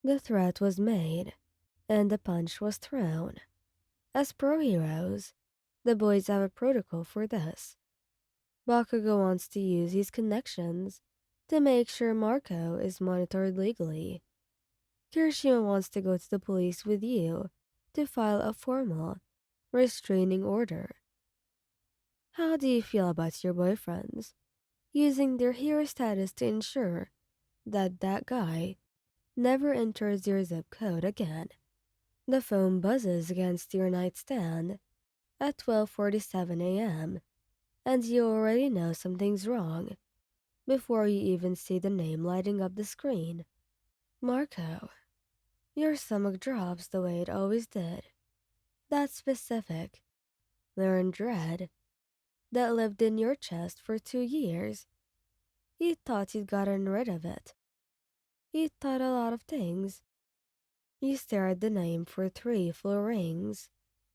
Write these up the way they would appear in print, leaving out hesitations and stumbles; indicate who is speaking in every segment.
Speaker 1: The threat was made, and the punch was thrown. As pro heroes, the boys have a protocol for this. Bakugo wants to use his connections to make sure Marco is monitored legally. Kirishima wants to go to the police with you to file a formal restraining order. How do you feel about your boyfriends using their hero status to ensure that that guy never enters your zip code again? The phone buzzes against your nightstand at 12:47 a.m., and you already know something's wrong before you even see the name lighting up the screen. Marco, your stomach drops the way it always did. That specific, learned dread that lived in your chest for 2 years. You thought you'd gotten rid of it. You thought a lot of things. You stared at the name for 3 full rings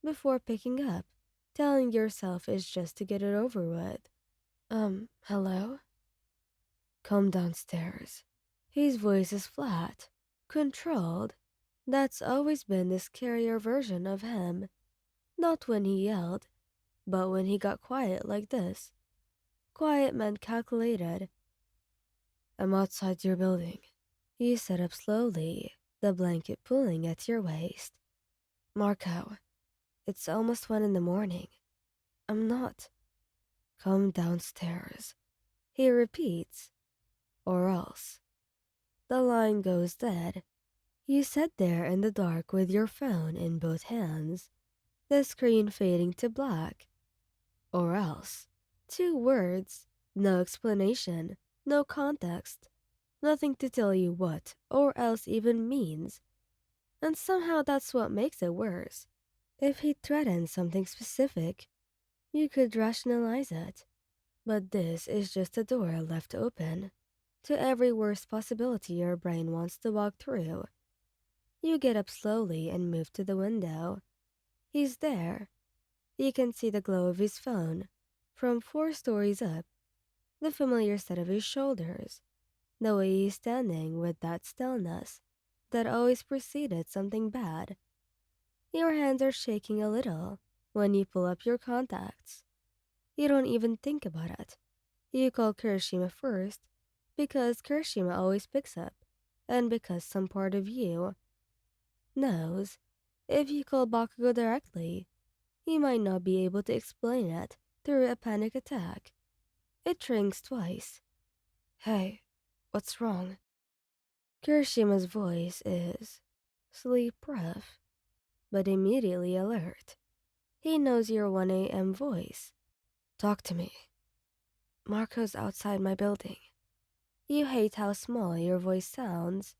Speaker 1: before picking up, telling yourself it's just to get it over with. Hello? Come downstairs. His voice is flat, controlled. That's always been the scarier version of him. Not when he yelled, but when he got quiet like this. Quiet meant calculated. I'm outside your building. You sit up slowly, the blanket pulling at your waist. Marco, it's almost 1 in the morning. I'm not. Come downstairs. He repeats. Or else. The line goes dead. You sit there in the dark with your phone in both hands, the screen fading to black. Or else. 2 words, no explanation, no context, nothing to tell you what or else even means. And somehow that's what makes it worse. If he threatened something specific, you could rationalize it. But this is just a door left open to every worst possibility your brain wants to walk through. You get up slowly and move to the window. He's there. You can see the glow of his phone from 4 stories up, the familiar set of his shoulders, the way he's standing with that stillness that always preceded something bad. Your hands are shaking a little when you pull up your contacts. You don't even think about it. You call Kirishima first because Kirishima always picks up, and because some part of you knows if you call Bakugo directly, he might not be able to explain it through a panic attack. It rings twice. Hey, what's wrong? Kirishima's voice is sleep rough, but immediately alert. He knows your 1 a.m. voice. Talk to me. Marco's outside my building. You hate how small your voice sounds.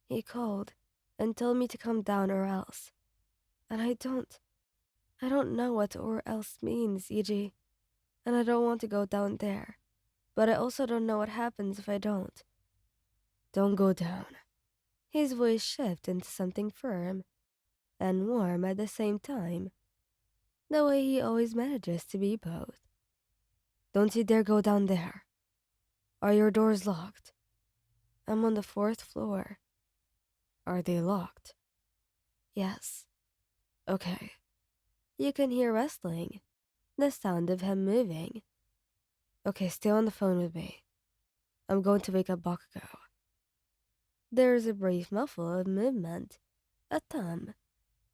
Speaker 1: He called and told me to come down or else. And I don't know what or else means, EG. And I don't want to go down there. But I also don't know what happens if I don't. Don't go down. His voice shifted into something firm and warm at the same time, the way he always manages to be both. Don't you dare go down there. Are your doors locked? I'm on the 4th floor. Are they locked? Yes. Okay. You can hear rustling, the sound of him moving. Okay, stay on the phone with me. I'm going to wake up Bakugo. There's a brief muffle of movement, a thumb,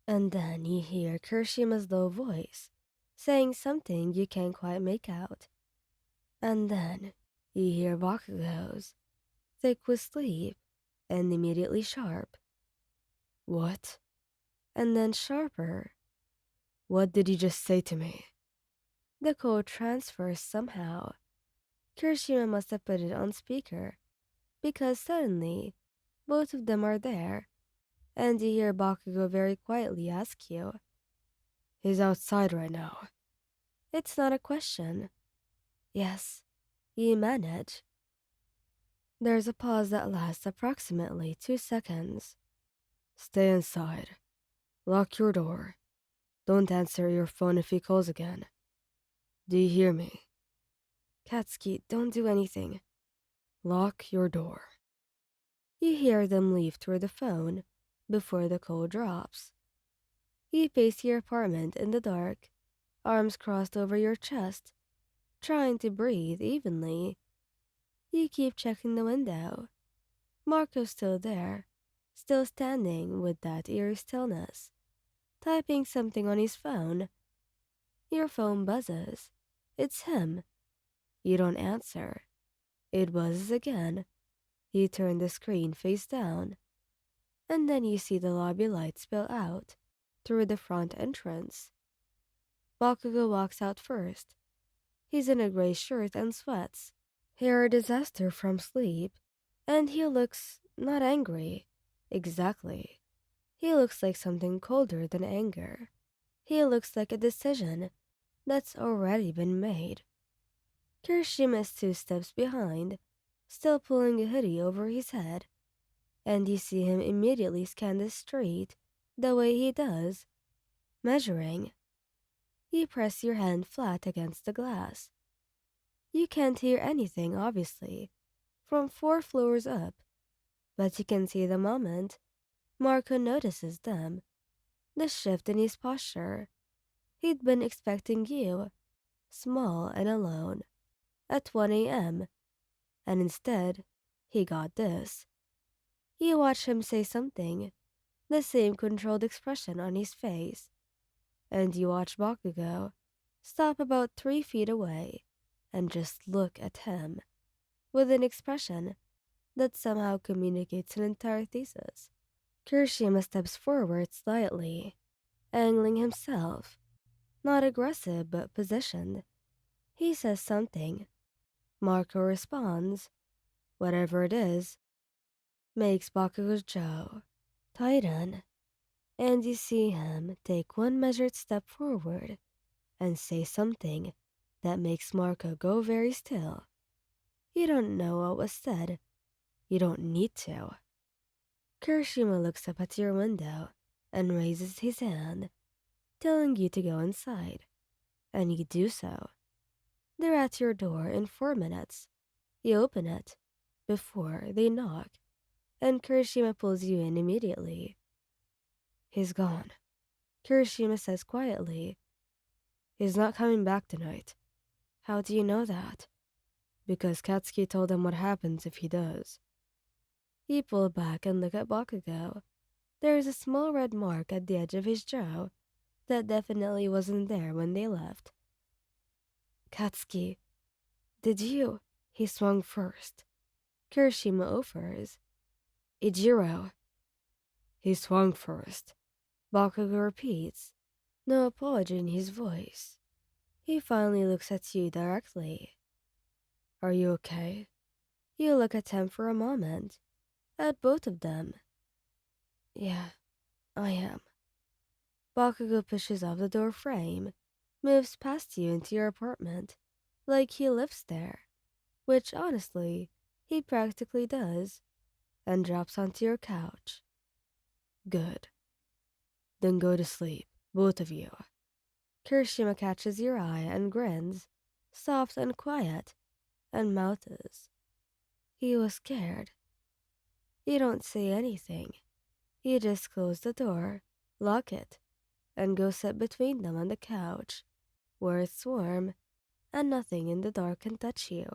Speaker 1: and then you hear Kirishima's low voice, saying something you can't quite make out. And then you hear Bakugo's, thick with sleep, and immediately sharp. What? And then sharper. What did you just say to me? The code transfers somehow. Kirishima must have put it on speaker, because suddenly, both of them are there, and you hear Bakugo very quietly ask you. He's outside right now. It's not a question. Yes, you manage. There's a pause that lasts approximately 2 seconds. Stay inside. Lock your door. Don't answer your phone if he calls again. Do you hear me? Katsuki, don't do anything. Lock your door. You hear them leave through the phone before the call drops. You pace your apartment in the dark, arms crossed over your chest, trying to breathe evenly. You keep checking the window. Marco's still there, still standing with that eerie stillness, typing something on his phone. Your phone buzzes. It's him. You don't answer. It buzzes again. You turn the screen face down, and then you see the lobby lights spill out through the front entrance. Bakugo walks out first. He's in a gray shirt and sweats, hair a disaster from sleep, and he looks not angry. Exactly. He looks like something colder than anger. He looks like a decision that's already been made. Kirishima is 2 steps behind, still pulling a hoodie over his head, and you see him immediately scan the street the way he does, measuring. You press your hand flat against the glass. You can't hear anything, obviously, from 4 floors up, but you can see the moment Marco notices them, the shift in his posture. He'd been expecting you, small and alone, at 1 a.m., and instead, he got this. You watch him say something, the same controlled expression on his face, and you watch Bakugo stop about 3 feet away and just look at him, with an expression that somehow communicates an entire thesis. Kirishima steps forward slightly, angling himself, not aggressive but positioned. He says something. Marco responds. Whatever it is, makes Bakugo's jaw tighten, and you see him take one measured step forward and say something that makes Marco go very still. You don't know what was said. You don't need to. Kirishima looks up at your window and raises his hand, telling you to go inside, and you do so. They're at your door in 4 minutes. You open it before they knock, and Kirishima pulls you in immediately. He's gone, Kirishima says quietly. He's not coming back tonight. How do you know that? Because Katsuki told him what happens if he does. You pull back and look at Bakugo. There is a small red mark at the edge of his jaw that definitely wasn't there when they left. Katsuki, did you? He swung first. Kirishima offers. Ijiro. He swung first. Bakugo repeats, no apology in his voice. He finally looks at you directly. Are you okay? You look at him for a moment, at both of them. Yeah, I am. Bakugo pushes off the door frame, moves past you into your apartment, like he lives there, which honestly, he practically does, and drops onto your couch. Good. Then go to sleep, both of you. Kirishima catches your eye and grins, soft and quiet, and mouths. He was scared. You don't say anything. You just close the door, lock it, and go sit between them on the couch, where it's warm, and nothing in the dark can touch you.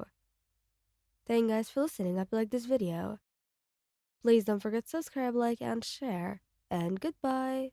Speaker 1: Thank you guys for listening. I hope you like this video. Please don't forget to subscribe, like, and share. And goodbye.